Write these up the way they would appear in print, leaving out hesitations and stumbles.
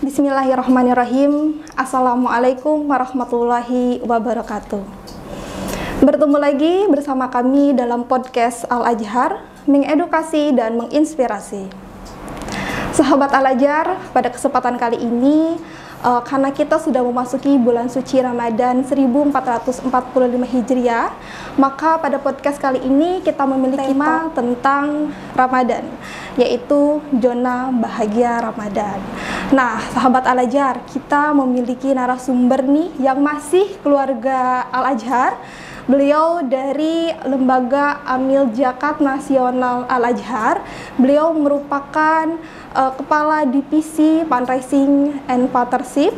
Bismillahirrahmanirrahim. Assalamualaikum warahmatullahi wabarakatuh. Bertemu lagi bersama kami dalam podcast Al-Azhar, mengedukasi dan menginspirasi. Sahabat Al-Azhar, pada kesempatan kali ini, karena kita sudah memasuki bulan suci Ramadan 1445 Hijriah, maka pada podcast kali ini kita memiliki tema tentang Ramadan, yaitu zona bahagia Ramadan. Nah, sahabat Al-Azhar, kita memiliki narasumber nih yang masih keluarga Al-Azhar. Beliau dari Lembaga Amil Zakat Nasional Al-Azhar. Beliau merupakan Kepala Divisi Fundraising and Partnership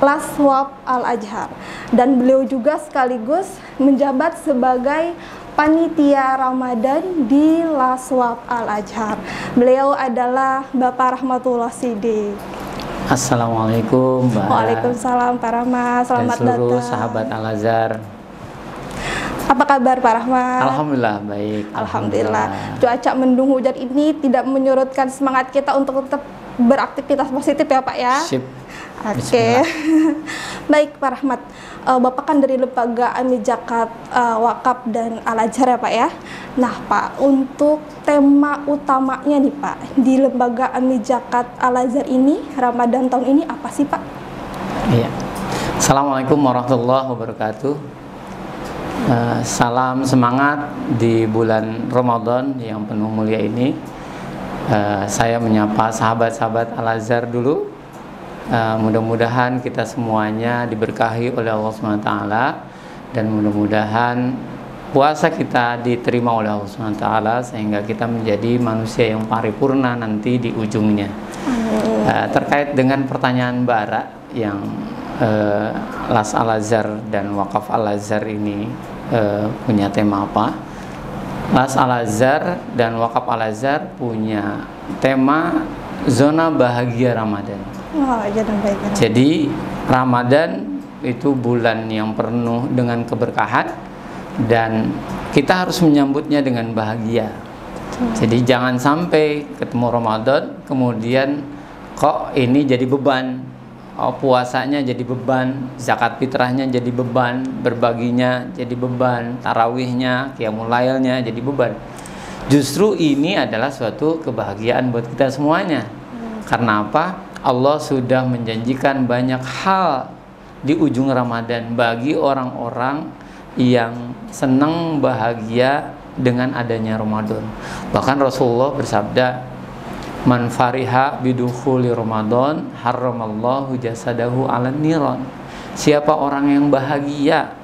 Laswab Al-Azhar. Dan beliau juga sekaligus menjabat sebagai Panitia Ramadan di Laswab Al-Azhar. Beliau adalah Bapak Rahmatullah Siddiq. Assalamualaikum, Mbak. Waalaikumsalam, Pak Rahmat. Selamat dan seluruh datang. sahabat Al-Azhar. Apa kabar, Pak Rahmat? Alhamdulillah baik. Alhamdulillah. Cuaca mendung hujan ini tidak menyurutkan semangat kita untuk tetap beraktivitas positif ya, Pak ya. Sip. Oke. Baik, Pak Rahmat. Bapak kan dari Lembaga Amil Zakat Wakaf dan Al-Azhar ya, Pak ya. Nah, Pak, untuk tema utamanya nih, Pak, di Lembaga Amil Zakat Al-Azhar ini, Ramadan tahun ini apa sih, Pak? Iya. Assalamualaikum warahmatullahi wabarakatuh. Salam semangat di bulan Ramadan yang penuh mulia ini. Saya menyapa sahabat-sahabat Al-Azhar dulu. Mudah-mudahan kita semuanya diberkahi oleh Allah SWT, dan mudah-mudahan puasa kita diterima oleh Allah SWT sehingga kita menjadi manusia yang paripurna nanti di ujungnya. Terkait dengan pertanyaan Mbak Ara yang Las Al-Azhar dan Wakaf Al-Azhar ini punya tema apa? Las Al-Azhar dan Wakaf Al-Azhar punya tema zona bahagia Ramadan. Jadi Ramadan itu bulan yang penuh dengan keberkahan dan kita harus menyambutnya dengan bahagia. Jadi jangan sampai ketemu Ramadan kemudian kok ini jadi beban. Puasanya jadi beban, zakat fitrahnya jadi beban, berbaginya jadi beban, tarawihnya, qiyamul lailnya jadi beban. Justru ini adalah suatu kebahagiaan buat kita semuanya. Karena apa? Allah sudah menjanjikan banyak hal di ujung Ramadan bagi orang-orang yang senang bahagia dengan adanya Ramadan. Bahkan Rasulullah bersabda, man fariha bidukhuli Ramadan haramallahu jasadahu 'alan niran. Siapa orang yang bahagia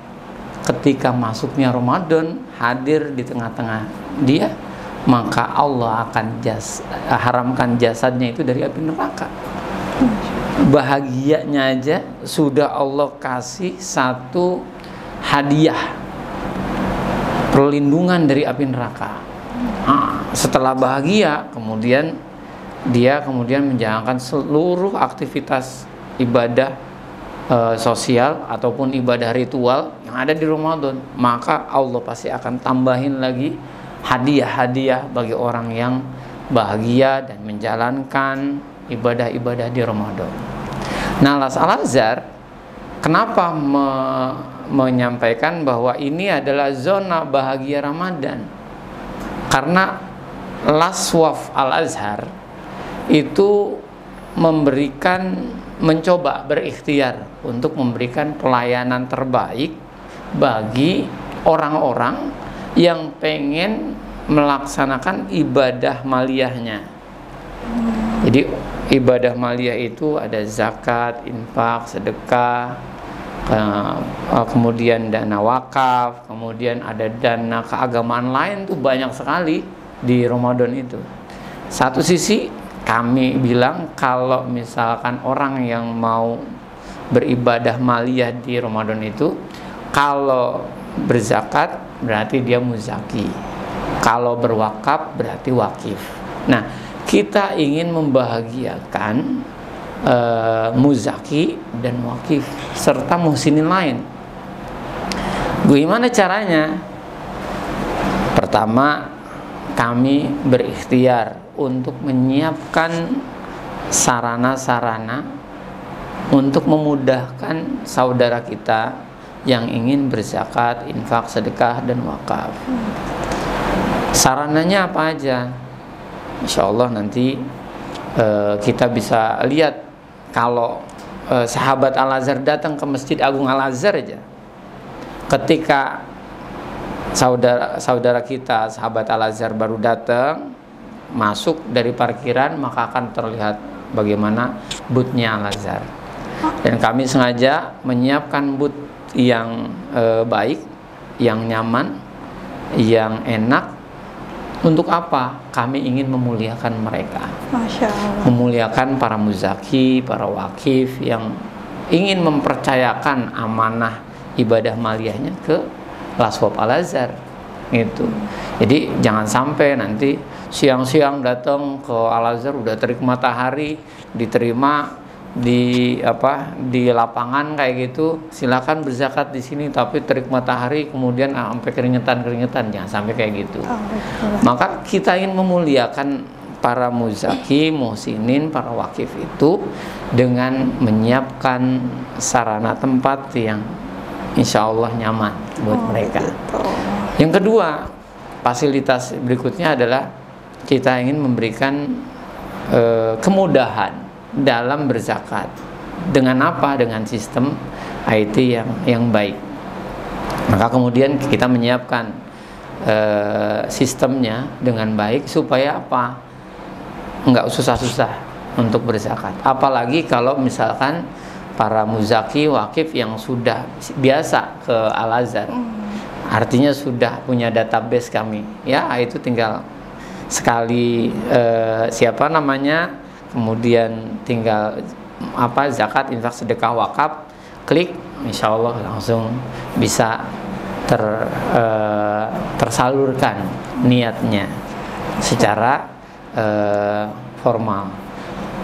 ketika masuknya Ramadan hadir di tengah-tengah dia, maka Allah akan haramkan jasadnya itu dari api neraka. Bahagianya aja sudah Allah kasih satu hadiah perlindungan dari api neraka. Setelah bahagia kemudian dia menjalankan seluruh aktivitas ibadah sosial ataupun ibadah ritual yang ada di Ramadan, maka Allah pasti akan tambahin lagi hadiah-hadiah bagi orang yang bahagia dan menjalankan ibadah-ibadah di Ramadan. Nah, Las Al-Azhar kenapa menyampaikan bahwa ini adalah zona bahagia Ramadan? Karena Laswaf Al-Azhar itu mencoba berikhtiar untuk memberikan pelayanan terbaik bagi orang-orang yang pengen melaksanakan ibadah maliyahnya. Jadi ibadah maliyah itu ada zakat, infak, sedekah, kemudian dana wakaf, kemudian ada dana keagamaan lain tuh banyak sekali di Ramadan itu. Satu sisi kami bilang kalau misalkan orang yang mau beribadah maliyah di Ramadan itu, kalau berzakat berarti dia muzaki, kalau berwakaf berarti wakif. Nah, kita ingin membahagiakan muzaki dan wakif serta muhsinin lain. Bagaimana caranya? Pertama, kami berikhtiar untuk menyiapkan sarana-sarana untuk memudahkan saudara kita yang ingin berzakat, infak, sedekah, dan wakaf. Sarananya apa aja? Insya Allah nanti kita bisa lihat kalau sahabat Al-Azhar datang ke Masjid Agung Al-Azhar aja. Ketika saudara kita, sahabat Al-Azhar baru datang, masuk dari parkiran, maka akan terlihat bagaimana boothnya Al-Azhar. Dan kami sengaja menyiapkan booth yang baik, yang nyaman, yang enak. Untuk apa? Kami ingin memuliakan mereka. Masya Allah. Memuliakan para muzaki, para wakif yang ingin mempercayakan amanah ibadah maliyahnya ke Laswab Al-Azhar gitu. Jadi jangan sampai nanti siang-siang datang ke Al-Azhar udah terik matahari, diterima di lapangan kayak gitu, silakan berzakat di sini, tapi terik matahari kemudian sampai keringetan, jangan sampai kayak gitu. Maka kita ingin memuliakan para muzaki, muhsinin, para wakif itu dengan menyiapkan sarana tempat yang insya Allah nyaman buat mereka. Gitu. Yang kedua, fasilitas berikutnya adalah kita ingin memberikan kemudahan dalam berzakat. Dengan apa? Dengan sistem IT yang baik. Maka kemudian kita menyiapkan sistemnya dengan baik supaya apa? Enggak susah-susah untuk berzakat. Apalagi kalau misalkan para muzaki, wakif yang sudah biasa ke Al-Azhar, artinya sudah punya database kami. Ya, itu tinggal sekali siapa namanya, kemudian tinggal zakat, infak, sedekah, wakaf, klik, insya Allah langsung bisa tersalurkan niatnya secara formal.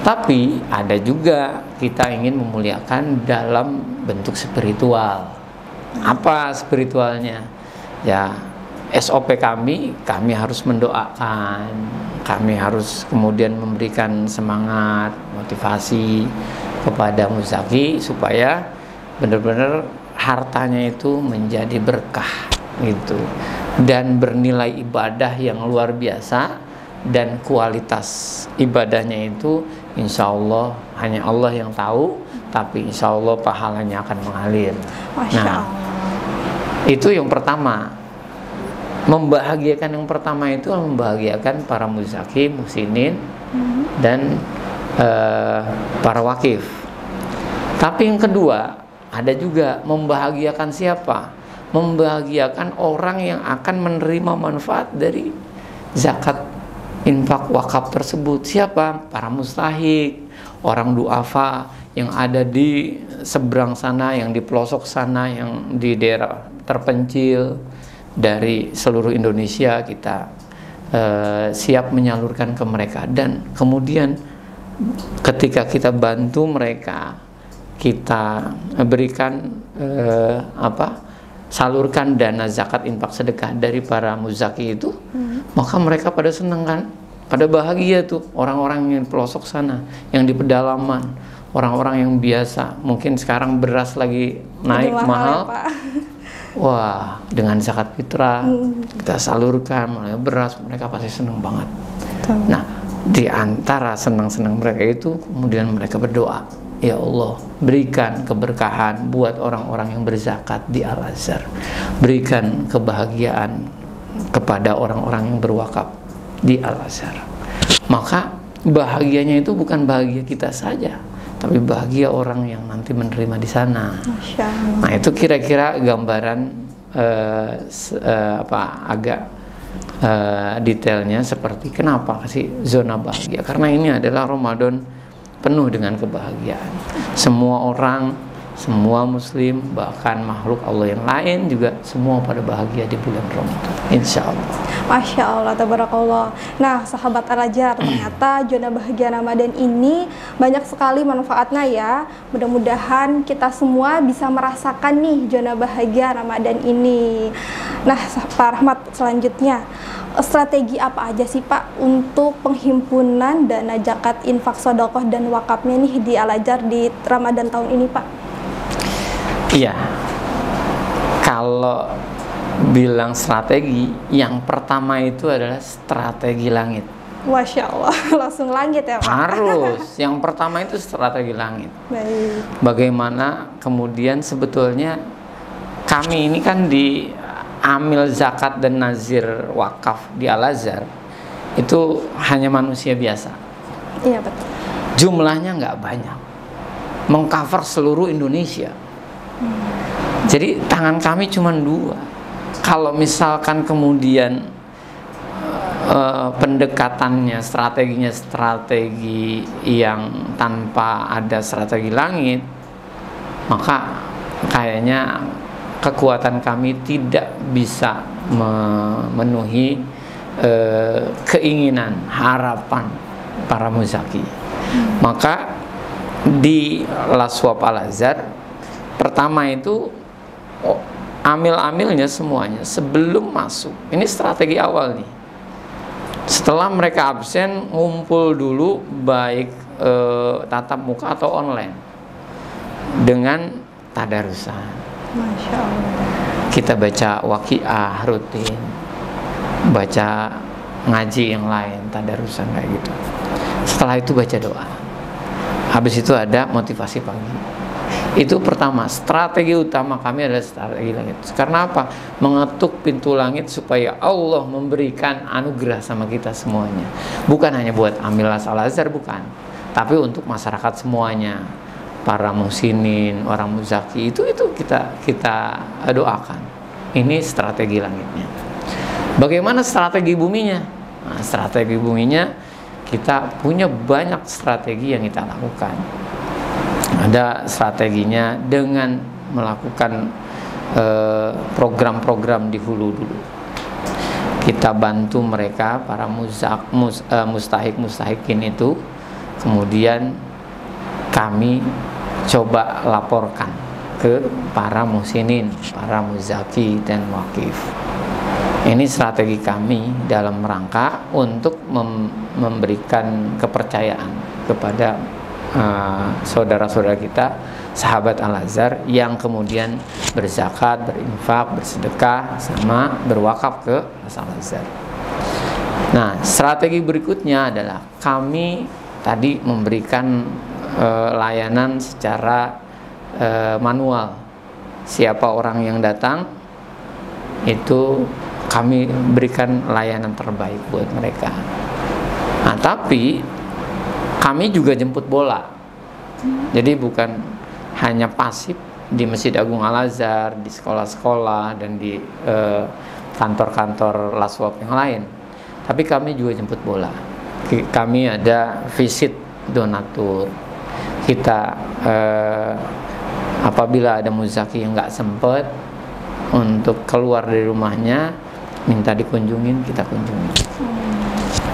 Tapi ada juga kita ingin memuliakan dalam bentuk spiritual. Apa spiritualnya? Ya, SOP kami harus mendoakan, kami harus kemudian memberikan semangat, motivasi kepada muzaki supaya benar-benar hartanya itu menjadi berkah gitu, dan bernilai ibadah yang luar biasa, dan kualitas ibadahnya itu insya Allah hanya Allah yang tahu, tapi insya Allah pahalanya akan mengalir. Masya Allah. Itu yang pertama. Membahagiakan yang pertama itu membahagiakan para muzaki, muhsinin, dan para wakif. Tapi yang kedua ada juga membahagiakan siapa? Membahagiakan orang yang akan menerima manfaat dari zakat, infak, wakaf tersebut. Siapa? Para mustahik, orang duafa yang ada di seberang sana, yang di pelosok sana, yang di daerah terpencil dari seluruh Indonesia. Kita siap menyalurkan ke mereka, dan kemudian ketika kita bantu mereka, kita berikan salurkan dana zakat, infak, sedekah dari para muzaki itu, maka mereka pada senang kan, pada bahagia tuh, orang-orang yang di pelosok sana, yang di pedalaman, orang-orang yang biasa, mungkin sekarang beras lagi naik mahal ya, wah, dengan zakat fitrah kita salurkan mulai beras, mereka pasti senang banget. Nah, di antara senang-senang mereka itu kemudian mereka berdoa, ya Allah, berikan keberkahan buat orang-orang yang berzakat di Al-Azhar, berikan kebahagiaan kepada orang-orang yang berwakaf di Al-Azhar. Maka bahagianya itu bukan bahagia kita saja, tapi bahagia orang yang nanti menerima di sana. Nah, itu kira-kira gambaran agak detailnya seperti kenapa sih zona bahagia. Karena ini adalah Ramadan penuh dengan kebahagiaan. Semua orang semua muslim, bahkan makhluk Allah yang lain juga semua pada bahagia di bulan Ramadan, insya Allah. Masya Allah, tabarakallah. Nah, sahabat Al-Azhar, ternyata zona bahagia Ramadan ini banyak sekali manfaatnya ya. Mudah-mudahan kita semua bisa merasakan nih zona bahagia Ramadan ini. Nah, Pak Rahmat, selanjutnya strategi apa aja sih Pak untuk penghimpunan dana zakat, infak, sedekah dan wakafnya nih di Al-Azhar di Ramadan tahun ini Pak? Iya, kalau bilang strategi, yang pertama itu adalah strategi langit. Masya Allah, langsung langit ya Pak? Harus, yang pertama itu strategi langit. Baik. Bagaimana kemudian sebetulnya kami ini kan di amil zakat dan nazir wakaf di Al-Azhar itu hanya manusia biasa. Iya betul. Jumlahnya nggak banyak, mengcover seluruh Indonesia. Jadi tangan kami cuma 2. Kalau misalkan kemudian pendekatannya, strateginya strategi yang tanpa ada strategi langit, maka kayaknya kekuatan kami tidak bisa memenuhi keinginan, harapan para muzaki. Maka di Laswab Al-Azhar pertama itu amil-amilnya semuanya sebelum masuk, ini strategi awal nih. Setelah mereka absen, ngumpul dulu baik tatap muka atau online dengan tadarusan. Masya Allah. Kita baca waqiah rutin, baca ngaji yang lain, tadarusan kayak gitu. Setelah itu baca doa. Habis itu ada motivasi pagi. Itu pertama, strategi utama kami adalah strategi langit. Karena apa? Mengetuk pintu langit supaya Allah memberikan anugerah sama kita semuanya. Bukan hanya buat Amilas Al-Azhar, bukan. Tapi untuk masyarakat semuanya. Para musinin, orang muzaki, itu kita doakan. Ini strategi langitnya. Bagaimana strategi buminya? Nah, strategi buminya kita punya banyak strategi yang kita lakukan. Ada strateginya dengan melakukan program-program di hulu dulu. Kita bantu mereka para mustahik-mustahikin itu, kemudian kami coba laporkan ke para musinin, para muzaki dan wakif. Ini strategi kami dalam rangka untuk memberikan kepercayaan kepada saudara-saudara kita, sahabat Al-Azhar yang kemudian berzakat, berinfak, bersedekah, sama berwakaf ke Al-Azhar. Nah, strategi berikutnya adalah kami tadi memberikan layanan secara manual. Siapa orang yang datang, itu kami berikan layanan terbaik buat mereka. Nah, tapi kami juga jemput bola. Jadi bukan hanya pasif di Masjid Agung Al-Azhar, di sekolah-sekolah dan di kantor-kantor Laswab yang lain. Tapi kami juga jemput bola. Kami ada visit donatur. Kita apabila ada muzaki yang nggak sempat untuk keluar dari rumahnya, minta dikunjungin, kita kunjungi.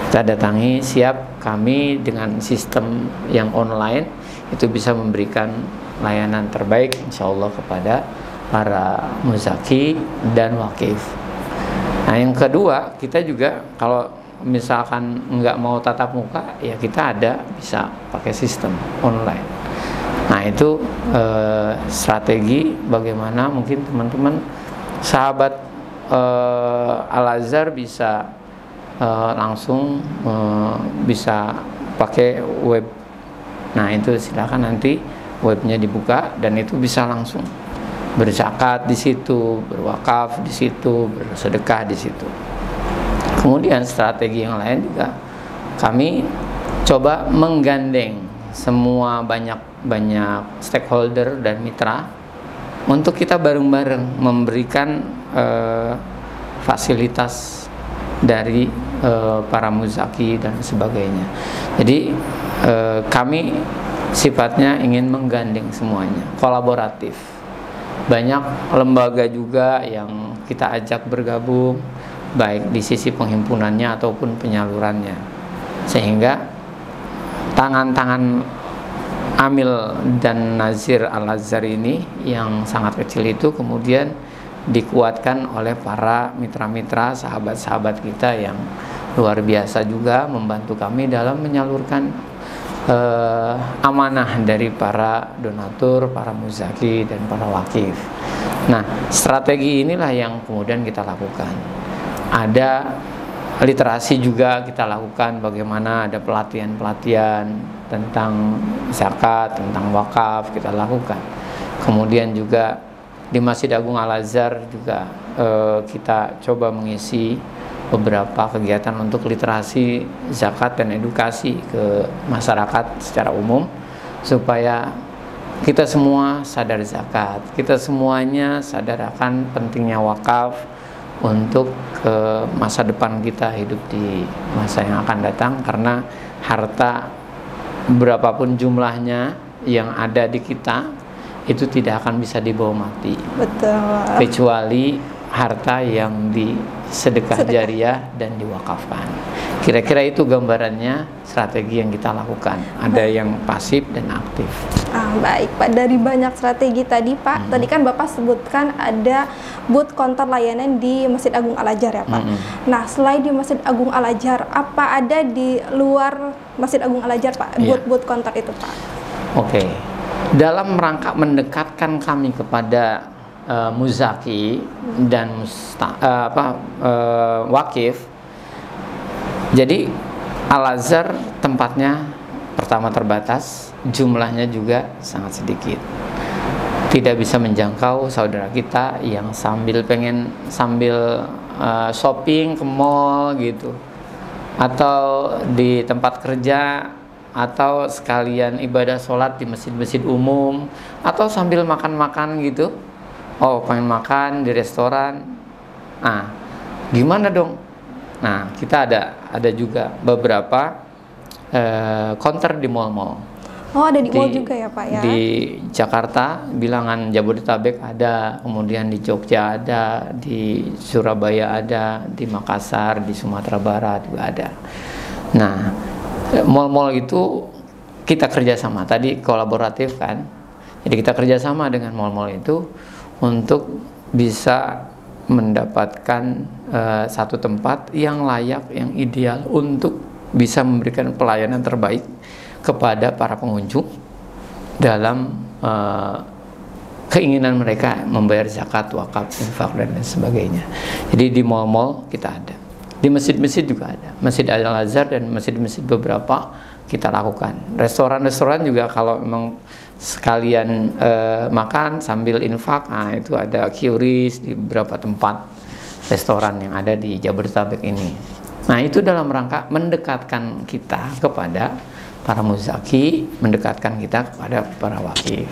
Kita datangi, siap kami dengan sistem yang online itu bisa memberikan layanan terbaik insya Allah kepada para muzaki dan wakif. Nah, yang kedua, kita juga kalau misalkan nggak mau tatap muka, ya kita ada bisa pakai sistem online. Nah, itu strategi bagaimana mungkin teman-teman sahabat Al-Azhar bisa langsung bisa pakai web. Nah, itu silakan nanti webnya dibuka dan itu bisa langsung berzakat di situ, berwakaf di situ, bersedekah di situ. Kemudian strategi yang lain juga kami coba menggandeng semua banyak stakeholder dan mitra untuk kita bareng-bareng memberikan fasilitas dari para muzaki dan sebagainya. Jadi kami sifatnya ingin menggandeng semuanya, kolaboratif. Banyak lembaga juga yang kita ajak bergabung, baik di sisi penghimpunannya ataupun penyalurannya, sehingga tangan-tangan Amil dan Nazir Al-Azhar ini yang sangat kecil itu kemudian dikuatkan oleh para mitra-mitra, sahabat-sahabat kita yang luar biasa juga membantu kami dalam menyalurkan amanah dari para donatur, para muzaki, dan para wakif. Nah, strategi inilah yang kemudian kita lakukan. Ada literasi juga kita lakukan, bagaimana ada pelatihan-pelatihan tentang zakat, tentang wakaf kita lakukan. Kemudian juga di Masjid Agung Al-Azhar juga kita coba mengisi beberapa kegiatan untuk literasi zakat dan edukasi ke masyarakat secara umum, supaya kita semua sadar zakat, kita semuanya sadar akan pentingnya wakaf untuk ke masa depan kita hidup di masa yang akan datang, karena harta berapapun jumlahnya yang ada di kita itu tidak akan bisa dibawa mati. Betul. Kecuali harta yang sedekah jariah dan diwakafkan. Kira-kira itu gambarannya strategi yang kita lakukan. Ada yang pasif dan aktif. Baik Pak, dari banyak strategi tadi Pak, tadi kan Bapak sebutkan ada booth counter layanan di Masjid Agung Al-Azhar ya Pak. Nah, selain di Masjid Agung Al-Azhar, apa ada di luar Masjid Agung Al-Azhar Pak, booth counter itu Pak? Oke. Dalam rangka mendekatkan kami kepada muzaki dan wakif, jadi Al-Azhar tempatnya pertama terbatas, jumlahnya juga sangat sedikit, tidak bisa menjangkau saudara kita yang sambil shopping ke mall gitu, atau di tempat kerja, atau sekalian ibadah sholat di masjid-masjid umum, atau sambil makan-makan gitu. Oh, pengen makan di restoran. Nah, gimana dong? Nah, kita ada juga beberapa counter di mall-mall. Oh, ada di mall juga ya Pak ya? Di Jakarta, bilangan Jabodetabek ada, kemudian di Jogja ada, di Surabaya ada, di Makassar, di Sumatera Barat juga ada. Nah, mall-mall itu kita kerjasama, tadi kolaboratif kan. Jadi kita kerjasama dengan mall-mall itu untuk bisa mendapatkan satu tempat yang layak, yang ideal untuk bisa memberikan pelayanan terbaik kepada para pengunjung dalam keinginan mereka membayar zakat, wakaf, infak, dan lain sebagainya. Jadi di mall-mall kita ada, di masjid-masjid juga ada, Masjid Al-Azhar dan masjid-masjid beberapa kita lakukan. Restoran-restoran juga kalau memang sekalian makan sambil infak, nah itu ada QRIS di beberapa tempat restoran yang ada di Jabodetabek ini. Nah, itu dalam rangka mendekatkan kita kepada para muzaki, mendekatkan kita kepada para wakif.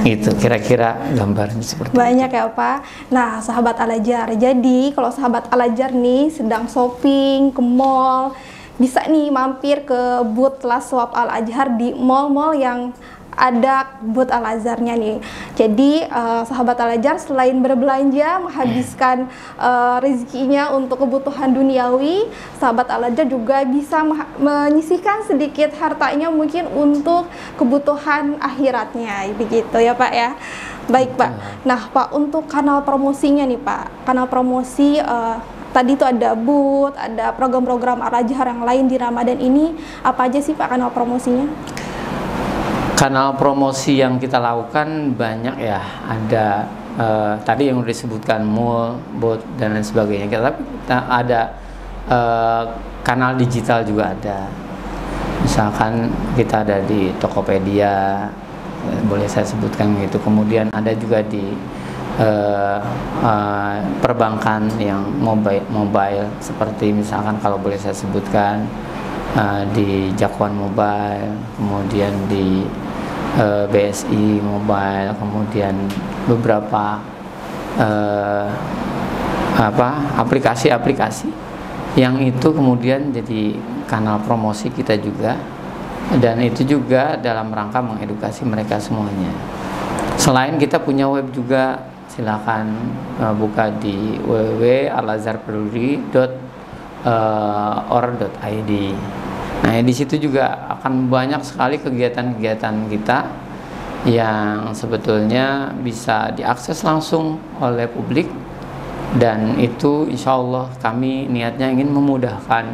Gitu kira-kira gambarnya seperti banyak itu. Ya Pak. Nah, sahabat Al-Azhar, jadi kalau sahabat Al-Azhar nih sedang shopping ke mall, bisa nih mampir ke booth Laswab Al-Azhar di mall-mall yang ada booth Al-Azharnya nih. Jadi sahabat Al-Azhar selain berbelanja menghabiskan rezekinya untuk kebutuhan duniawi, sahabat Al-Azhar juga bisa menyisihkan sedikit hartanya mungkin untuk kebutuhan akhiratnya, begitu ya Pak ya. Baik Pak. Nah Pak, untuk kanal promosinya nih Pak, kanal promosi tadi itu ada booth, ada program-program Al-Azhar yang lain di Ramadan ini, apa aja sih Pak kanal promosinya? Kanal promosi yang kita lakukan banyak ya, ada tadi yang disebutkan mall, booth, dan lain sebagainya. Tapi kita ada kanal digital juga ada. Misalkan kita ada di Tokopedia, boleh saya sebutkan gitu. Kemudian ada juga di perbankan yang mobile seperti misalkan kalau boleh saya sebutkan di Jakwan Mobile, kemudian di BSI Mobile, kemudian beberapa aplikasi-aplikasi yang itu kemudian jadi kanal promosi kita juga dan itu juga dalam rangka mengedukasi mereka semuanya. Selain kita punya web juga, silakan buka di www.alazharperduli.or.id. Nah, di situ juga akan banyak sekali kegiatan-kegiatan kita yang sebetulnya bisa diakses langsung oleh publik, dan itu insya Allah kami niatnya ingin memudahkan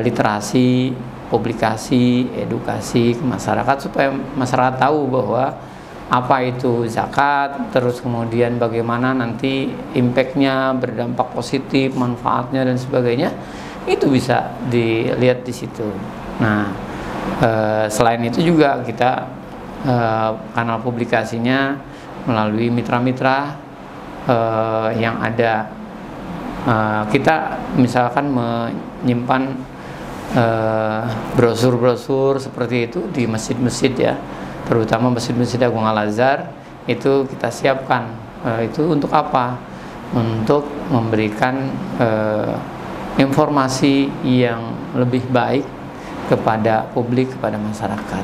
literasi, publikasi, edukasi ke masyarakat supaya masyarakat tahu bahwa apa itu zakat, terus kemudian bagaimana nanti impactnya, berdampak positif, manfaatnya dan sebagainya, itu bisa dilihat di situ. Nah, selain itu juga kita kanal publikasinya melalui mitra-mitra yang ada. Kita misalkan menyimpan brosur-brosur seperti itu di masjid-masjid ya, terutama Masjid-Masjid Agung Al-Azhar. Itu kita siapkan. Itu untuk apa? Untuk memberikan informasi yang lebih baik kepada publik, kepada masyarakat.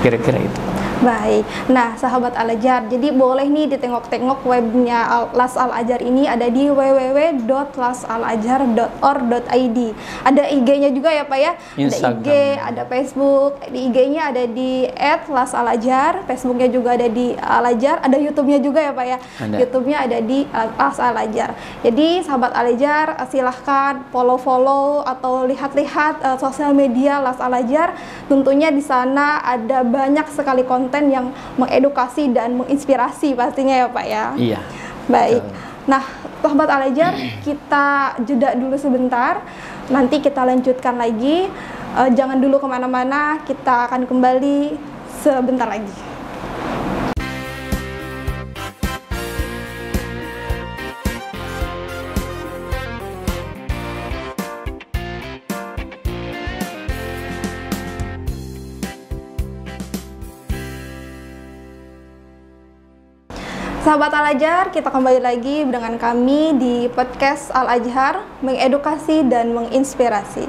Kira-kira itu. Baik, nah sahabat Al-Azhar, jadi boleh nih ditengok-tengok webnya Las Al-Azhar ini ada di www.lasalazhar.or.id. Ada IG-nya juga ya Pak ya? Instagram. Ada IG, ada Facebook. Di IG-nya ada di @lasalazhar, Facebooknya juga ada di Al-Azhar, ada YouTube-nya juga ya Pak ya? Ada. YouTube-nya ada di Las Al-Azhar. Jadi sahabat Al-Azhar, silahkan follow-follow atau lihat-lihat sosial media Las Al-Azhar. Tentunya di sana ada banyak sekali konten yang mengedukasi dan menginspirasi pastinya ya Pak ya. Iya. Baik. Nah, sahabat Al-Azhar, kita jeda dulu sebentar. Nanti kita lanjutkan lagi. Jangan dulu kemana-mana. Kita akan kembali sebentar lagi. Sahabat Al-Azhar, kita kembali lagi dengan kami di podcast Al-Azhar, mengedukasi dan menginspirasi.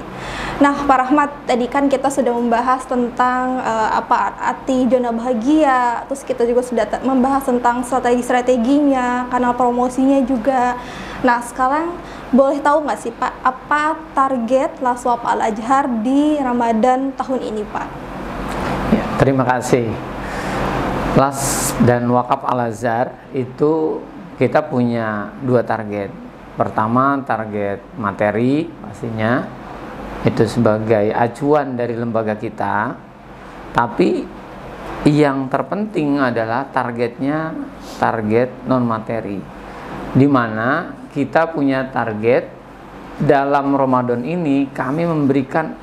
Nah, Pak Rahmat, tadi kan kita sudah membahas tentang apa arti zona bahagia, terus kita juga sudah membahas tentang strategi-strateginya, kanal promosinya juga. Nah, sekarang boleh tahu nggak sih Pak, apa target Laswap Al-Azhar di Ramadan tahun ini Pak? Ya, terima kasih. Las dan Wakaf Al-Azhar itu kita punya dua target. Pertama, target materi pastinya, itu sebagai acuan dari lembaga kita. Tapi yang terpenting adalah targetnya target non materi, di mana kita punya target dalam Ramadan ini kami memberikan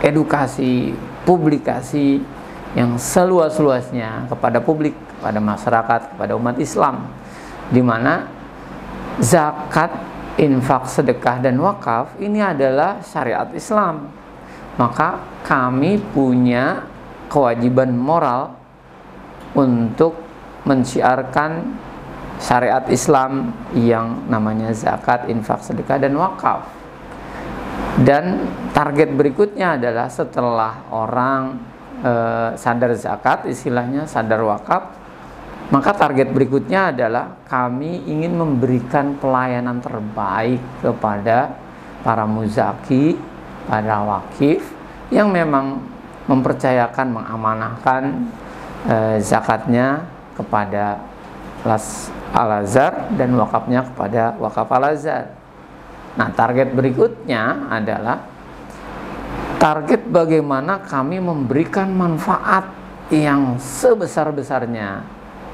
edukasi, publikasi yang seluas-luasnya kepada publik, kepada masyarakat, kepada umat Islam, di mana zakat, infak, sedekah, dan wakaf ini adalah syariat Islam. Maka kami punya kewajiban moral untuk mensiarkan syariat Islam yang namanya zakat, infak, sedekah, dan wakaf. Dan target berikutnya adalah setelah orang sadar zakat, istilahnya sadar wakaf, maka target berikutnya adalah kami ingin memberikan pelayanan terbaik kepada para muzaki, para wakif yang memang mempercayakan, mengamanahkan zakatnya kepada Las Al-Azhar dan wakafnya kepada Wakaf Al-Azhar. Nah, target berikutnya adalah target bagaimana kami memberikan manfaat yang sebesar-besarnya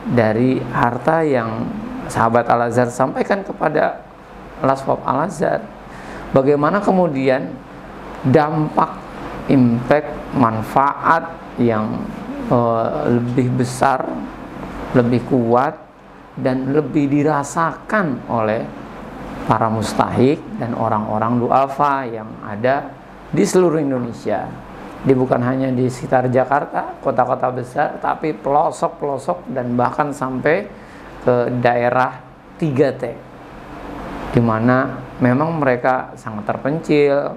dari harta yang sahabat Al-Azhar sampaikan kepada Laswap Al-Azhar. Bagaimana kemudian dampak, impact, manfaat yang lebih besar, lebih kuat, dan lebih dirasakan oleh para mustahik dan orang-orang du'afa yang ada di seluruh Indonesia. Bukan hanya di sekitar Jakarta, kota-kota besar, tapi pelosok-pelosok dan bahkan sampai ke daerah 3T, di mana memang mereka sangat terpencil,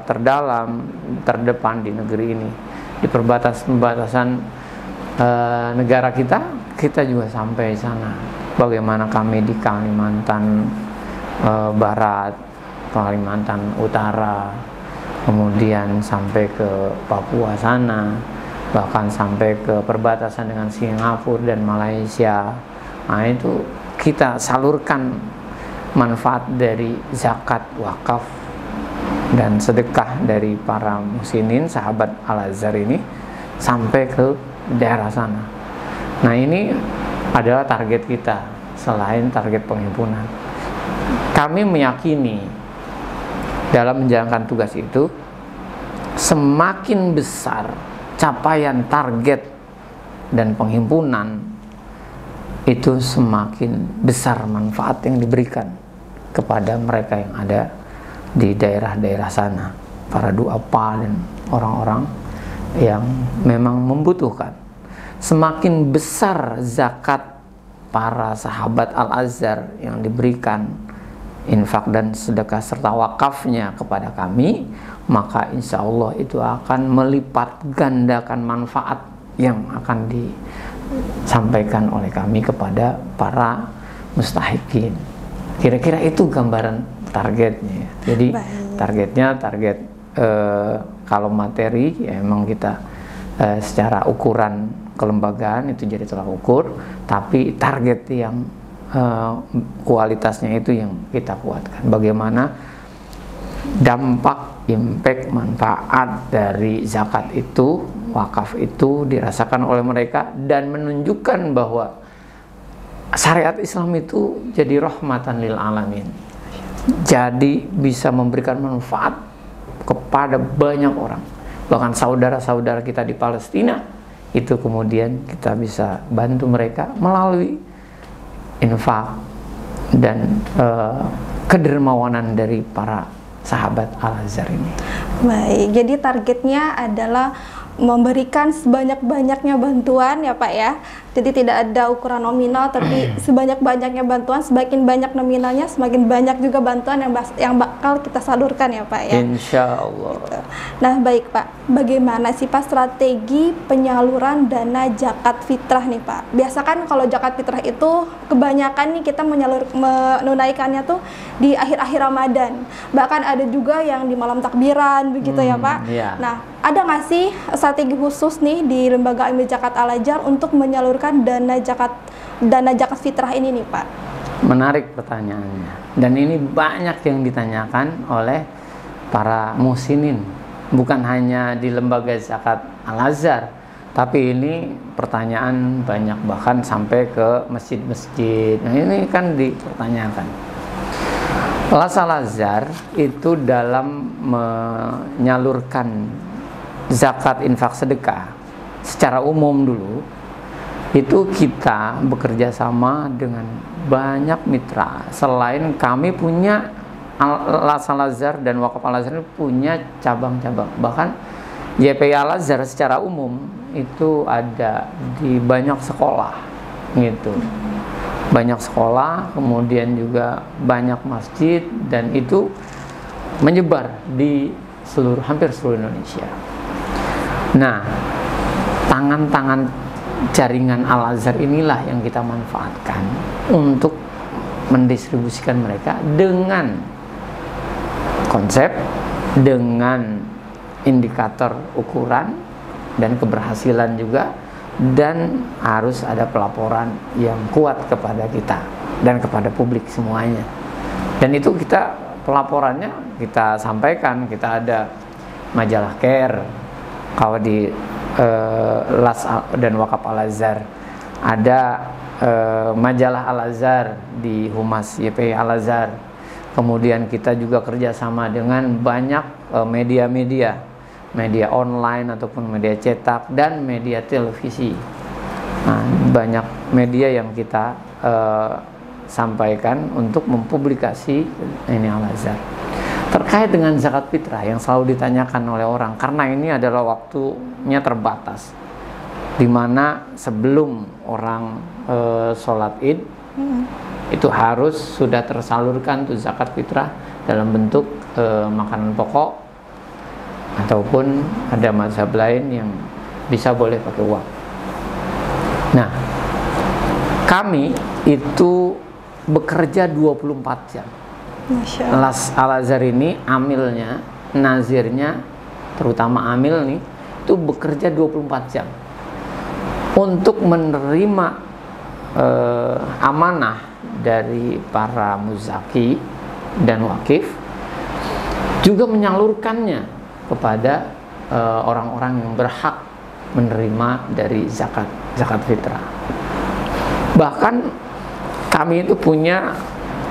terdalam, terdepan di negeri ini. Di perbatasan negara kita juga sampai sana. Bagaimana kami di Kalimantan Barat, Kalimantan Utara, kemudian sampai ke Papua sana, bahkan sampai ke perbatasan dengan Singapura dan Malaysia. Nah, itu kita salurkan manfaat dari zakat, wakaf, dan sedekah dari para muslimin, sahabat Al-Azhar ini sampai ke daerah sana. Nah, ini adalah target kita selain target penghimpunan. Kami meyakini dalam menjalankan tugas itu, semakin besar capaian target dan penghimpunan, itu semakin besar manfaat yang diberikan kepada mereka yang ada di daerah-daerah sana, para duafa dan orang-orang yang memang membutuhkan. Semakin besar zakat para sahabat Al-Azhar yang diberikan, infak dan sedekah serta wakafnya kepada kami, maka insya Allah itu akan melipat gandakan manfaat yang akan disampaikan oleh kami kepada para mustahikin. Kira-kira itu gambaran targetnya. Jadi targetnya kalau materi ya emang kita secara ukuran kelembagaan itu jadi tolak ukur, tapi target yang kualitasnya itu yang kita kuatkan. Bagaimana dampak, impact, manfaat dari zakat itu, wakaf itu dirasakan oleh mereka, dan menunjukkan bahwa syariat Islam itu jadi rahmatan lil alamin. Jadi bisa memberikan manfaat kepada banyak orang. Bahkan saudara-saudara kita di Palestina itu kemudian kita bisa bantu mereka melalui infak dan kedermawanan dari para sahabat Al-Azhar ini. Baik, jadi targetnya adalah memberikan sebanyak-banyaknya bantuan ya Pak ya. Jadi tidak ada ukuran nominal, tapi sebanyak-banyaknya bantuan, semakin banyak nominalnya semakin banyak juga bantuan yang bakal kita salurkan ya Pak ya. Insya Allah. Gitu. Nah baik Pak, bagaimana sih Pak strategi penyaluran dana zakat fitrah nih Pak? Biasa kan kalau zakat fitrah itu kebanyakan nih kita menunaikannya tuh di akhir-akhir Ramadan. Bahkan ada juga yang di malam takbiran begitu ya Pak. Iya. Nah, ada nggak sih strategi khusus nih di Lembaga Ilmu Zakat Al-Azhar untuk menyalurkan dana zakat fitrah ini nih Pak? Menarik pertanyaannya, dan ini banyak yang ditanyakan oleh para muhsinin, bukan hanya di Lembaga Zakat Al-Azhar, tapi ini pertanyaan banyak bahkan sampai ke masjid-masjid. Nah, ini kan dipertanyakan. Las Al-Azhar itu dalam menyalurkan zakat, infak, sedekah secara umum dulu, itu kita bekerja sama dengan banyak mitra. Selain kami punya Las Al-Azhar dan Wakaf Al-Azhar punya cabang-cabang, bahkan YPI Al-Azhar secara umum itu ada di banyak sekolah gitu, banyak sekolah, kemudian juga banyak masjid, dan itu menyebar di hampir seluruh Indonesia. Nah, tangan-tangan jaringan Al-Azhar inilah yang kita manfaatkan untuk mendistribusikan mereka dengan konsep, dengan indikator ukuran dan keberhasilan juga, dan harus ada pelaporan yang kuat kepada kita dan kepada publik semuanya. Dan itu kita pelaporannya kita sampaikan, kita ada majalah Care. Kalau di Las dan Wakaf Al-Azhar ada majalah Al-Azhar di Humas YPI Al-Azhar. Kemudian kita juga kerjasama dengan banyak media-media, media online ataupun media cetak dan media televisi. Nah, banyak media yang kita sampaikan untuk mempublikasi ini Al-Azhar. Terkait dengan zakat fitrah yang selalu ditanyakan oleh orang, karena ini adalah waktunya terbatas, dimana sebelum orang sholat id Itu harus sudah tersalurkan tuh zakat fitrah dalam bentuk makanan pokok, ataupun ada mazhab lain yang bisa boleh pakai uang. Nah, kami itu bekerja 24 jam. Masya Allah. Las Al-Azhar ini amilnya, nazirnya, terutama amil nih, itu bekerja 24 jam untuk menerima amanah dari para muzaki dan wakif, juga menyalurkannya kepada orang-orang yang berhak menerima dari zakat fitrah. Bahkan kami itu punya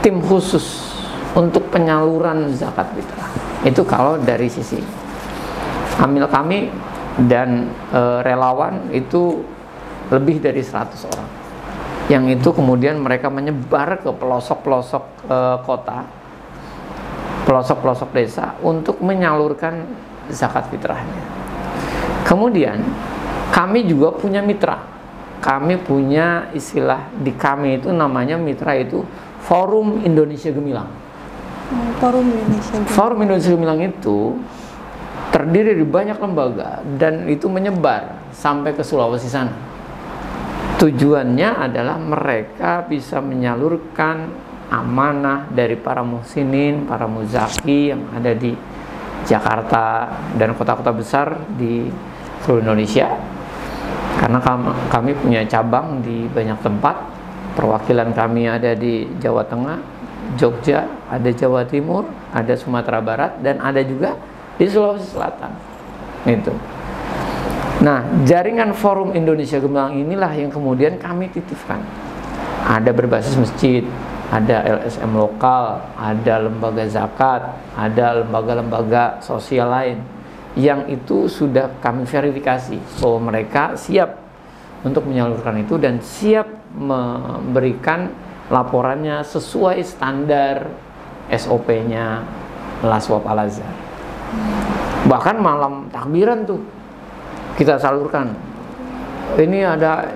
tim khusus untuk penyaluran zakat fitrah. Itu kalau dari sisi amil kami dan relawan itu lebih dari 100 orang. Yang itu kemudian mereka menyebar ke pelosok-pelosok kota, pelosok-pelosok desa untuk menyalurkan zakat fitrahnya. Kemudian kami juga punya mitra. Kami punya istilah di kami itu namanya mitra itu Forum Indonesia Gemilang. Forum Indonesia Gemilang. Forum Indonesia Gemilang itu terdiri dari banyak lembaga dan itu menyebar sampai ke Sulawesi sana. Tujuannya adalah mereka bisa menyalurkan amanah dari para muhsinin, para muzaki yang ada di Jakarta dan kota-kota besar di seluruh Indonesia. Karena kami punya cabang di banyak tempat. Perwakilan kami ada di Jawa Tengah, Jogja, ada Jawa Timur, ada Sumatera Barat, dan ada juga di Sulawesi Selatan. Itu. Nah, jaringan Forum Indonesia Gemilang inilah yang kemudian kami titipkan. Ada berbasis masjid, ada LSM lokal, ada lembaga zakat, ada lembaga-lembaga sosial lain yang itu sudah kami verifikasi bahwa mereka siap untuk menyalurkan itu dan siap memberikan laporannya sesuai standar SOP-nya Laswab Al-Azhar. Bahkan malam takbiran tuh kita salurkan, ini ada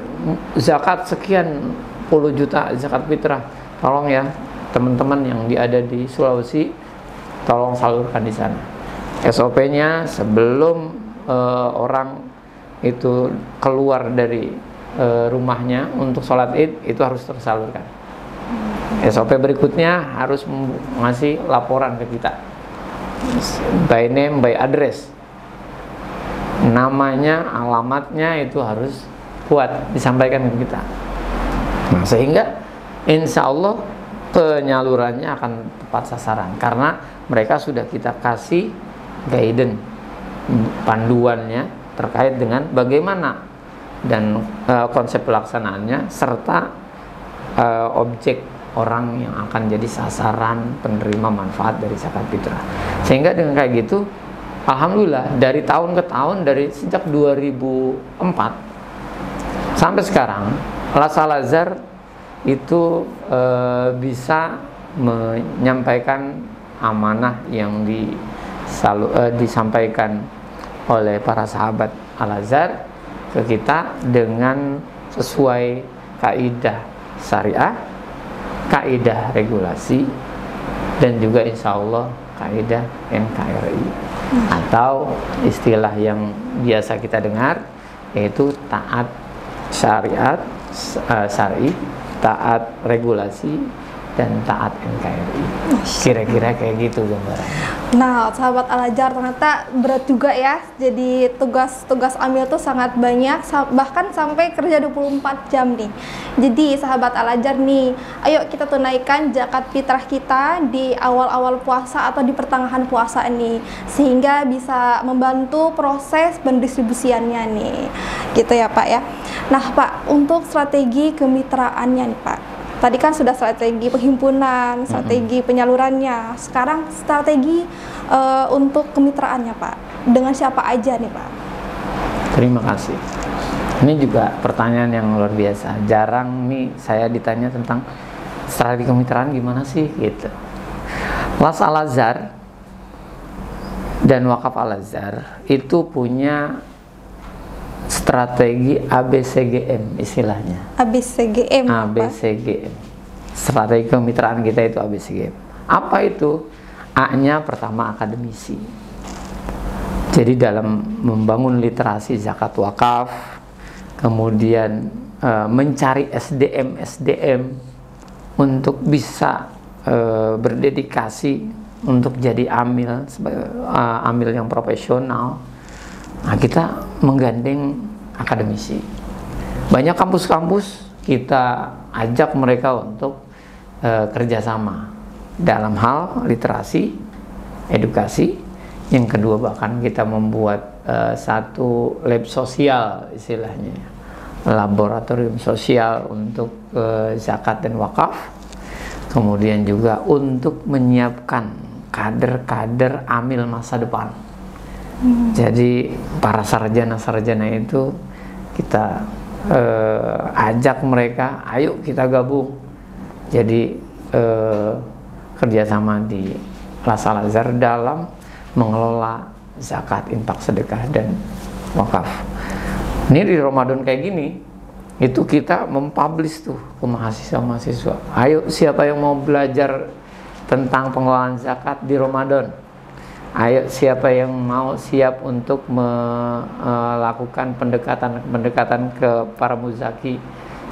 zakat sekian puluh juta zakat fitrah, tolong ya teman-teman yang ada di Sulawesi, tolong salurkan di sana. SOP-nya sebelum orang itu keluar dari rumahnya untuk sholat id itu harus tersalurkan. SOP berikutnya harus ngasih laporan ke kita, by name, by address, namanya, alamatnya itu harus kuat disampaikan ke kita. Nah, sehingga insya Allah penyalurannya akan tepat sasaran karena mereka sudah kita kasih guidance, panduannya terkait dengan bagaimana dan konsep pelaksanaannya serta objek orang yang akan jadi sasaran penerima manfaat dari zakat fitrah. Sehingga dengan kayak gitu, alhamdulillah dari tahun ke tahun, dari sejak 2004 sampai sekarang, Las Al-Azhar itu bisa menyampaikan amanah yang disampaikan oleh para sahabat Al-Azhar ke kita dengan sesuai kaidah syariah, kaidah regulasi, dan juga insya Allah kaidah NKRI atau istilah yang biasa kita dengar yaitu taat syariat syar'i, taat regulasi, dan taat NKRI. Kira-kira kayak gitu gambarannya. Nah, sahabat Al-Azhar ternyata berat juga ya. Jadi tugas amil tuh sangat banyak, bahkan sampai kerja 24 jam nih. Jadi sahabat Al-Azhar nih, ayo kita tunaikan zakat fitrah kita di awal-awal puasa atau di pertengahan puasa ini, sehingga bisa membantu proses pendistribusiannya nih. Gitu ya Pak ya. Nah Pak, untuk strategi kemitraannya nih Pak, tadi kan sudah strategi penghimpunan, strategi penyalurannya. Sekarang strategi untuk kemitraannya Pak, dengan siapa aja nih Pak? Terima kasih. Ini juga pertanyaan yang luar biasa. Jarang nih saya ditanya tentang strategi kemitraan gimana sih gitu. Las Al-Azhar dan Wakaf Al-Azhar itu punya strategi ABCGM istilahnya. ABCGM. ABCGM. strategi kemitraan kita itu ABC Game. Apa itu? A-nya pertama akademisi. Jadi dalam membangun literasi zakat wakaf, kemudian mencari SDM untuk bisa berdedikasi untuk jadi amil yang profesional. Nah, kita menggandeng akademisi. Banyak kampus-kampus kita ajak mereka untuk kerjasama dalam hal literasi, edukasi. Yang kedua, bahkan kita membuat satu lab sosial, istilahnya laboratorium sosial untuk zakat dan wakaf. Kemudian juga untuk menyiapkan kader-kader amil masa depan. Jadi para sarjana-sarjana itu kita ajak mereka, ayo kita gabung. Jadi kerjasama di Las Al-Azhar dalam mengelola zakat, infak, sedekah, dan wakaf. Ini di Ramadan kayak gini, itu kita mempublish tuh ke mahasiswa-mahasiswa. Ayo, siapa yang mau belajar tentang pengelolaan zakat di Ramadan? Ayo, siapa yang mau siap untuk melakukan pendekatan ke para muzaki?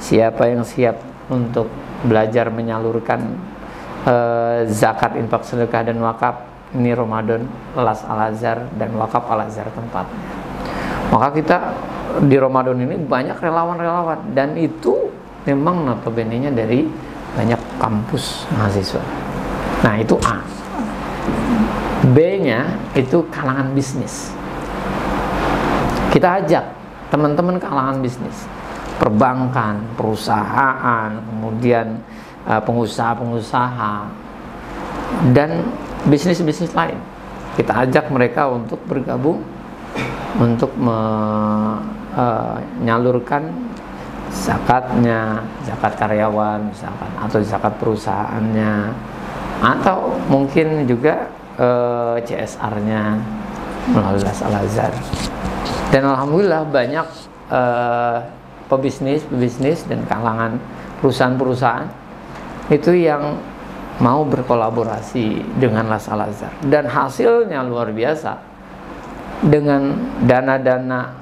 Siapa yang siap untuk belajar menyalurkan zakat, infak, sedekah, dan wakaf? Ini Ramadan Las Al-Azhar dan Wakaf Al-Azhar tempatnya. Maka kita di Ramadan ini banyak relawan-relawan, dan itu memang notabene-nya dari banyak kampus mahasiswa. Nah, itu A. B-nya itu kalangan bisnis. Kita ajak teman-teman kalangan bisnis, perbankan, perusahaan, kemudian pengusaha-pengusaha, dan bisnis-bisnis lain. Kita ajak mereka untuk bergabung untuk menyalurkan zakatnya, zakat karyawan misalkan, atau zakat perusahaannya, atau mungkin juga CSR-nya melalui Las Al-Azhar. Dan alhamdulillah banyak pebisnis dan kalangan perusahaan-perusahaan itu yang mau berkolaborasi dengan Las Al-Azhar, dan hasilnya luar biasa. Dengan dana-dana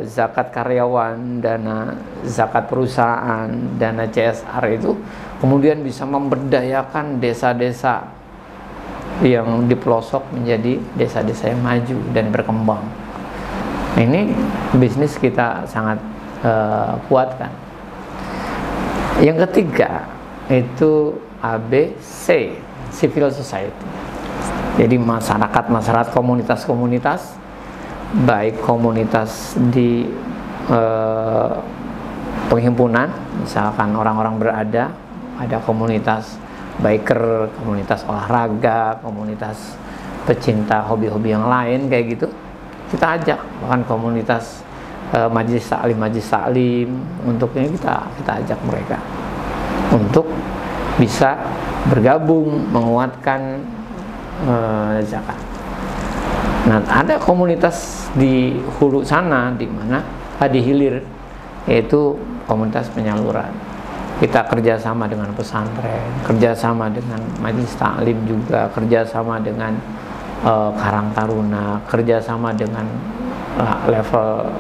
zakat karyawan, dana zakat perusahaan, dana CSR itu kemudian bisa memberdayakan desa-desa yang di pelosok menjadi desa-desa yang maju dan berkembang. Ini bisnis kita sangat kuatkan. Yang ketiga itu ABC, civil society. Jadi masyarakat, komunitas-komunitas, baik komunitas di penghimpunan, misalkan orang-orang berada, ada komunitas biker, komunitas olahraga, komunitas pecinta hobi-hobi yang lain kayak gitu. Kita ajak, bahkan komunitas majelis taklim, untuknya kita ajak mereka untuk bisa bergabung menguatkan zakat. Nah, ada komunitas di hulu sana, di mana di hilir, yaitu komunitas penyaluran. Kita kerjasama dengan pesantren, kerjasama dengan majelis taklim juga, kerjasama dengan Karang Taruna, kerjasama dengan level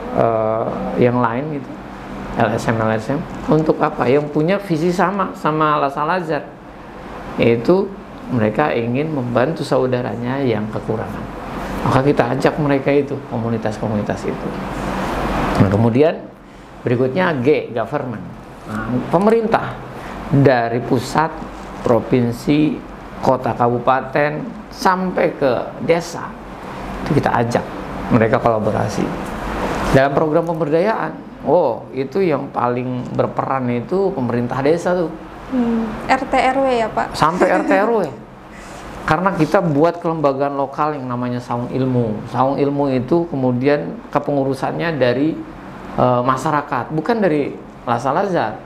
yang lain gitu. LSM untuk apa? Yang punya visi sama Las Al-Azhar, yaitu mereka ingin membantu saudaranya yang kekurangan. Maka kita ajak mereka itu, komunitas-komunitas itu. Nah, kemudian berikutnya G, government. Nah, pemerintah dari pusat, provinsi, kota, kabupaten sampai ke desa, itu kita ajak mereka kolaborasi dalam program pemberdayaan. Itu yang paling berperan itu pemerintah desa tuh. RT RW ya Pak? Sampai RT RW. Karena kita buat kelembagaan lokal yang namanya Saung Ilmu. Saung Ilmu itu kemudian kepengurusannya dari masyarakat, bukan dari Las Al-Azhar.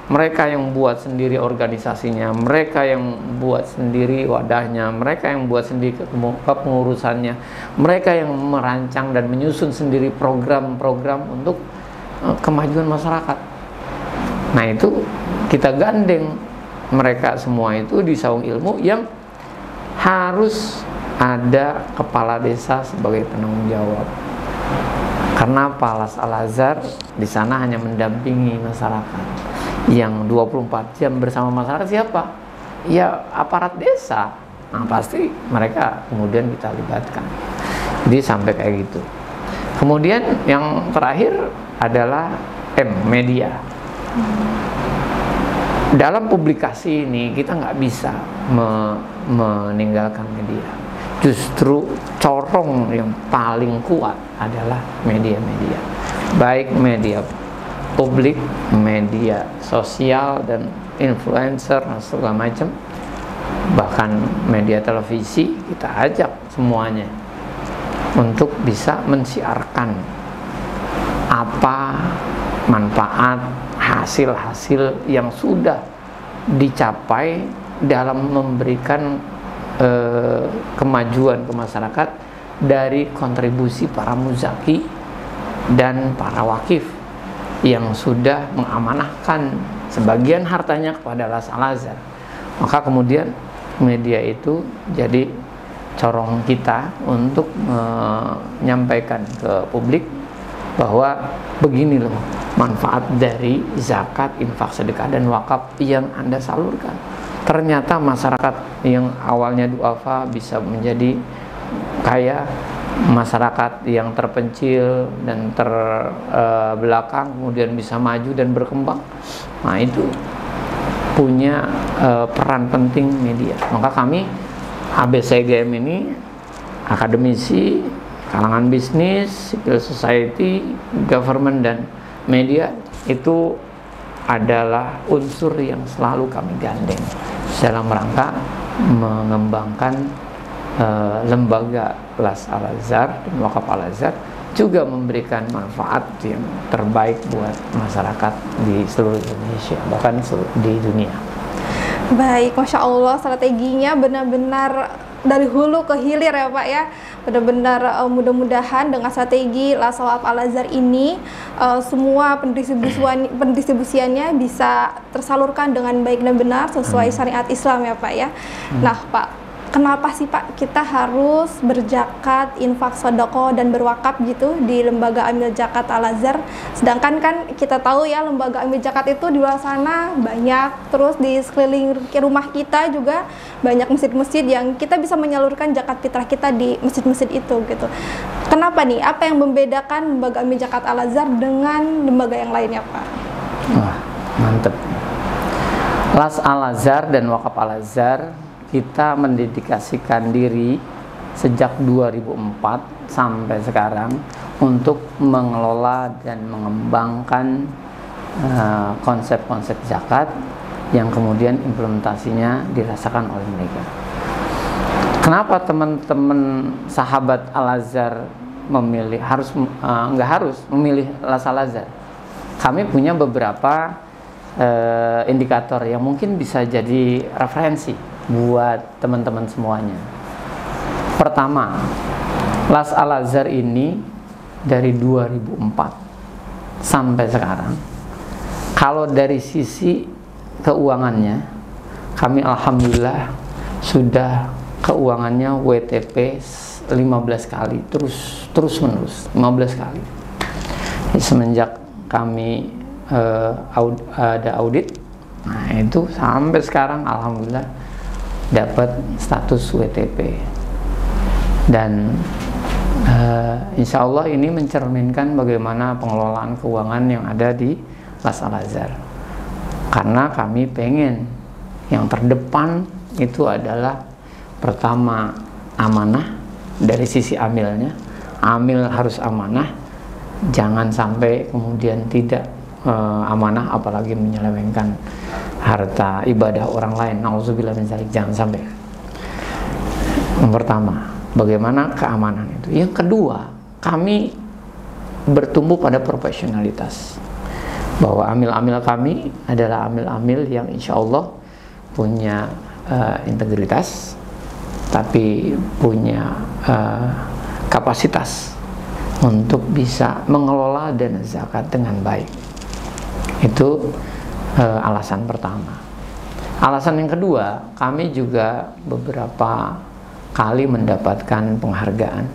Mereka yang buat sendiri organisasinya, mereka yang buat sendiri wadahnya, mereka yang buat sendiri kepengurusannya, mereka yang merancang dan menyusun sendiri program-program untuk kemajuan masyarakat. Nah, itu kita gandeng mereka semua itu di Saung Ilmu yang harus ada kepala desa sebagai penanggung jawab. Karena Las Al-Azhar di sana hanya mendampingi masyarakat. Yang 24 jam bersama masyarakat siapa? Ya aparat desa. Nah, pasti mereka kemudian kita libatkan. Jadi sampai kayak gitu. Kemudian yang terakhir adalah media. Dalam publikasi ini kita nggak bisa meninggalkan media. Justru corong yang paling kuat adalah media-media, baik media publik, media sosial dan influencer dan segala macam, bahkan media televisi. Kita ajak semuanya untuk bisa mensiarkan apa manfaat hasil-hasil yang sudah dicapai dalam memberikan kemajuan ke masyarakat dari kontribusi para muzaki dan para wakif yang sudah mengamanahkan sebagian hartanya kepada Las Al-Azhar. Maka kemudian media itu jadi corong kita untuk menyampaikan ke publik bahwa begini loh manfaat dari zakat, infak, sedekah dan wakaf yang Anda salurkan. Ternyata masyarakat yang awalnya duafa bisa menjadi kaya, masyarakat yang terpencil dan terbelakang kemudian bisa maju dan berkembang. Nah, itu punya peran penting media. Maka kami ABCGM ini akademisi, kalangan bisnis, civil society, government dan media itu adalah unsur yang selalu kami gandeng dalam rangka mengembangkan lembaga Las Al-Azhar dan Wakaf Al-Azhar, juga memberikan manfaat yang terbaik buat masyarakat di seluruh Indonesia, bahkan di dunia. Baik, Masya Allah, strateginya benar-benar dari hulu ke hilir ya Pak ya. Benar-benar mudah-mudahan dengan strategi Las Al-Azhar ini semua pendistribusiannya bisa tersalurkan dengan baik dan benar sesuai syariat Islam ya Pak ya. Nah Pak, kenapa sih Pak kita harus berzakat, infak, sedekah dan berwakaf gitu di lembaga Amil Zakat Al-Azhar? Sedangkan kan kita tahu ya lembaga Amil Zakat itu di luar sana banyak, terus di sekeliling rumah kita juga banyak masjid-masjid yang kita bisa menyalurkan zakat fitrah kita di masjid-masjid itu gitu. Kenapa nih? Apa yang membedakan lembaga Amil Zakat Al-Azhar dengan lembaga yang lainnya Pak? Wah, mantep. Las Al-Azhar dan Wakaf Al-Azhar kita mendedikasikan diri sejak 2004 sampai sekarang untuk mengelola dan mengembangkan konsep-konsep zakat yang kemudian implementasinya dirasakan oleh mereka. Kenapa teman-teman sahabat Al-Azhar memilih nggak harus memilih Las Al-Azhar? Kami punya beberapa indikator yang mungkin bisa jadi referensi buat teman-teman semuanya. Pertama, Las Al-Azhar ini dari 2004 sampai sekarang, kalau dari sisi keuangannya, kami alhamdulillah sudah keuangannya WTP 15 kali terus menerus 15 kali. Semenjak kami ada audit, nah itu sampai sekarang alhamdulillah dapat status WTP. Dan insya Allah ini mencerminkan bagaimana pengelolaan keuangan yang ada di Las Al-Azhar. Karena kami pengen yang terdepan itu adalah pertama amanah dari sisi amilnya. Amil harus amanah, jangan sampai kemudian tidak amanah, apalagi menyelewengkan harta ibadah orang lain. Nauzubillah min dzalik, jangan sampai. Yang pertama, bagaimana keamanan itu. Yang kedua, kami bertumbuh pada profesionalitas, bahwa amil-amil kami adalah amil-amil yang insya Allah punya integritas, tapi punya kapasitas untuk bisa mengelola dana zakat dengan baik. Itu alasan pertama. Alasan yang kedua, kami juga beberapa kali mendapatkan penghargaan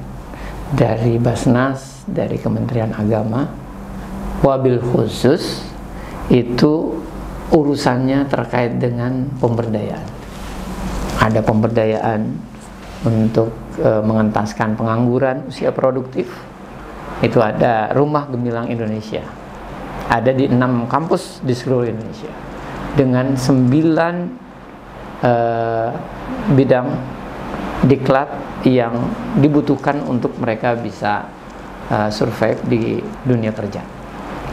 dari Basnas, dari Kementerian Agama, wabil khusus itu urusannya terkait dengan pemberdayaan. Ada pemberdayaan untuk mengentaskan pengangguran usia produktif. Itu ada Rumah Gemilang Indonesia. Ada di 6 kampus di seluruh Indonesia. Dengan 9 bidang diklat yang dibutuhkan untuk mereka bisa survive di dunia kerja.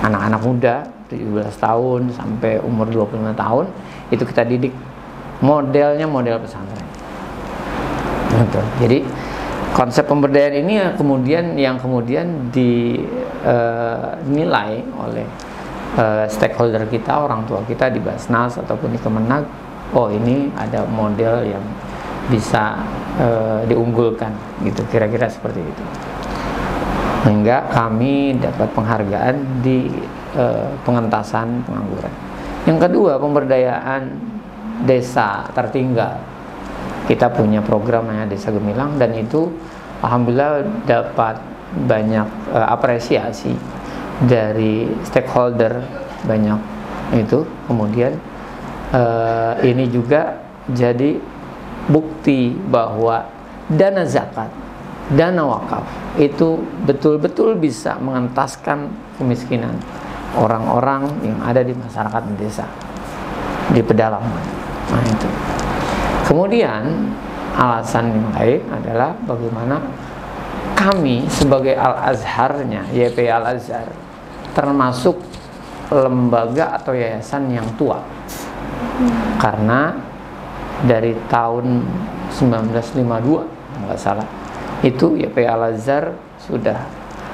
Anak-anak muda 17 tahun sampai umur 25 tahun itu kita didik, modelnya model pesantren. Gitu. Jadi konsep pemberdayaan ini yang kemudian dinilai oleh stakeholder kita, orang tua kita di Basnas ataupun di Kemenag. Oh, ini ada model yang bisa diunggulkan, gitu, kira-kira seperti itu. Sehingga kami dapat penghargaan di pengentasan pengangguran. Yang kedua, pemberdayaan desa tertinggal. Kita punya program namanya Desa Gemilang, dan itu alhamdulillah dapat banyak apresiasi dari stakeholder banyak itu. Kemudian ini juga jadi bukti bahwa dana zakat, dana wakaf itu betul-betul bisa mengentaskan kemiskinan orang-orang yang ada di masyarakat desa, di pedalaman. Nah, itu. Kemudian alasan yang lain adalah bagaimana kami sebagai Al-Azharnya, YP Al-Azhar, termasuk lembaga atau yayasan yang tua. Karena dari tahun 1952, nggak salah, itu YP Al-Azhar sudah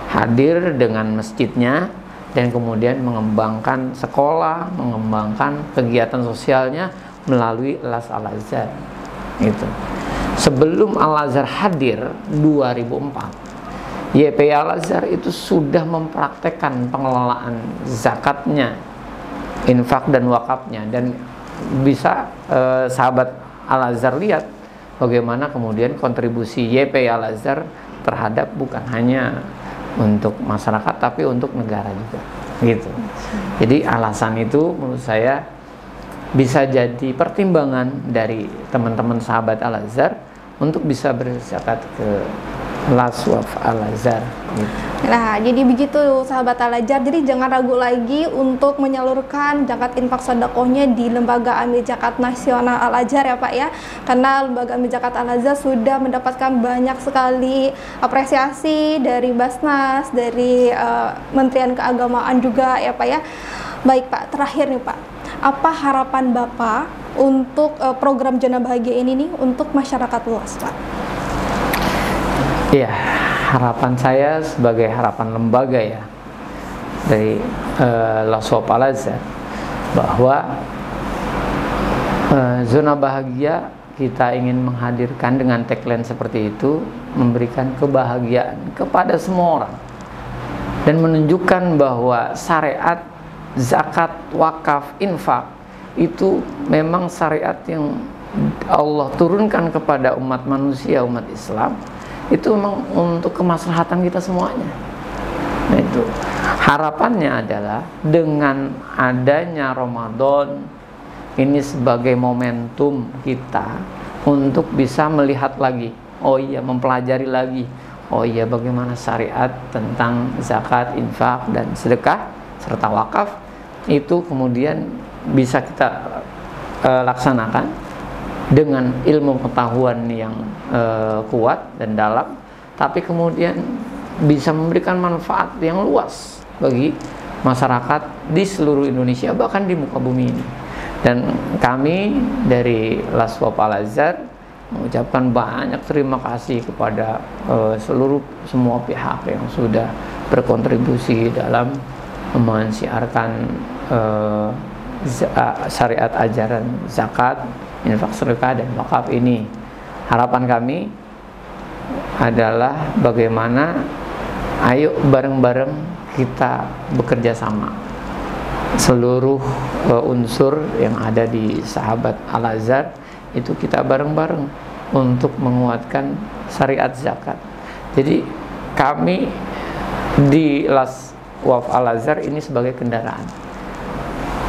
hadir dengan masjidnya dan kemudian mengembangkan sekolah, mengembangkan kegiatan sosialnya melalui Las Al-Azhar. Itu. Sebelum Al-Azhar hadir 2004, YP Al-Azhar itu sudah mempraktekkan pengelolaan zakatnya, infak dan wakafnya, dan bisa sahabat Al-Azhar lihat bagaimana kemudian kontribusi YP Al-Azhar terhadap bukan hanya untuk masyarakat tapi untuk negara juga, gitu. Jadi alasan itu menurut saya bisa jadi pertimbangan dari teman-teman sahabat Al-Azhar untuk bisa berzakat ke Laswaf Al-Azhar, gitu. Nah, jadi begitu sahabat Al-Azhar. Jadi jangan ragu lagi untuk menyalurkan zakat infak sedekahnya di Lembaga Amil Zakat Nasional Al-Azhar ya Pak ya. Karena Lembaga Amil Zakat Al-Azhar sudah mendapatkan banyak sekali apresiasi dari Basnas, dari Kementerian Keagamaan juga ya Pak ya. Baik Pak, terakhir nih Pak, apa harapan Bapak untuk program Jana Bahagia ini nih untuk masyarakat luas Pak? Iya, harapan saya sebagai harapan lembaga ya dari Laswaf Al-Azhar, bahwa zona bahagia kita ingin menghadirkan dengan tagline seperti itu, memberikan kebahagiaan kepada semua orang dan menunjukkan bahwa syariat zakat, wakaf, infak itu memang syariat yang Allah turunkan kepada umat manusia, umat Islam, itu memang untuk kemaslahatan kita semuanya. Nah, itu harapannya adalah dengan adanya Ramadan ini sebagai momentum kita untuk bisa melihat lagi, oh iya, mempelajari lagi, oh iya, bagaimana syariat tentang zakat, infak, dan sedekah serta wakaf itu kemudian bisa kita laksanakan dengan ilmu pengetahuan yang kuat dan dalam, tapi kemudian bisa memberikan manfaat yang luas bagi masyarakat di seluruh Indonesia, bahkan di muka bumi ini. Dan kami dari Laswaf Al-Azhar mengucapkan banyak terima kasih kepada semua pihak yang sudah berkontribusi dalam mensiarkan syariat ajaran zakat, infak, sedekah, dan wakaf ini. Harapan kami adalah bagaimana ayo bareng-bareng kita bekerja sama seluruh unsur yang ada di sahabat Al-Azhar itu kita bareng-bareng untuk menguatkan syariat zakat. Jadi kami di Las Waqf Al-Azhar ini sebagai kendaraan,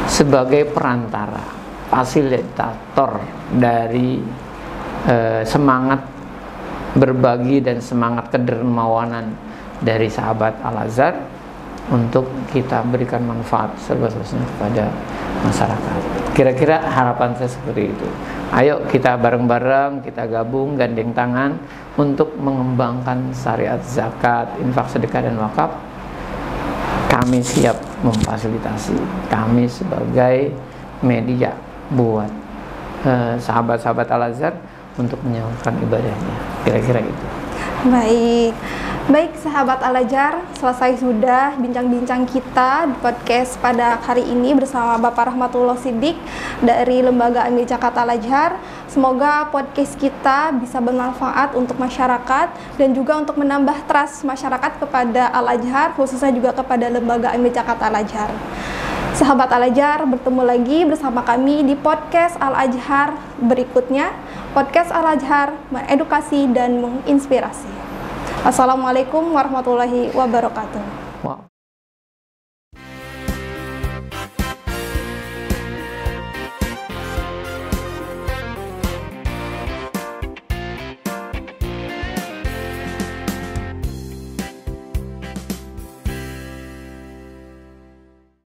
sebagai perantara, fasilitator dari semangat berbagi dan semangat kedermawanan dari sahabat Al-Azhar untuk kita berikan manfaat seluas-luasnya kepada masyarakat. Kira-kira harapan saya seperti itu. Ayo kita bareng-bareng, kita gabung, gandeng tangan untuk mengembangkan syariat zakat, infak, sedekah, dan wakaf. Kami siap memfasilitasi. Kami sebagai media buat sahabat-sahabat Al-Azhar untuk menyalurkan ibadahnya. Kira-kira itu. Baik sahabat Al-Azhar, selesai sudah bincang-bincang kita di podcast pada hari ini bersama Bapak Rahmatullah Siddiq dari Lembaga Amil Zakat Al-Azhar. Semoga podcast kita bisa bermanfaat untuk masyarakat dan juga untuk menambah trust masyarakat kepada Al-Azhar, khususnya juga kepada Lembaga Amil Zakat Al-Azhar. Sahabat Al-Azhar, bertemu lagi bersama kami di podcast Al-Azhar berikutnya. Podcast Al-Azhar mengedukasi dan menginspirasi. Assalamualaikum warahmatullahi wabarakatuh. Wow.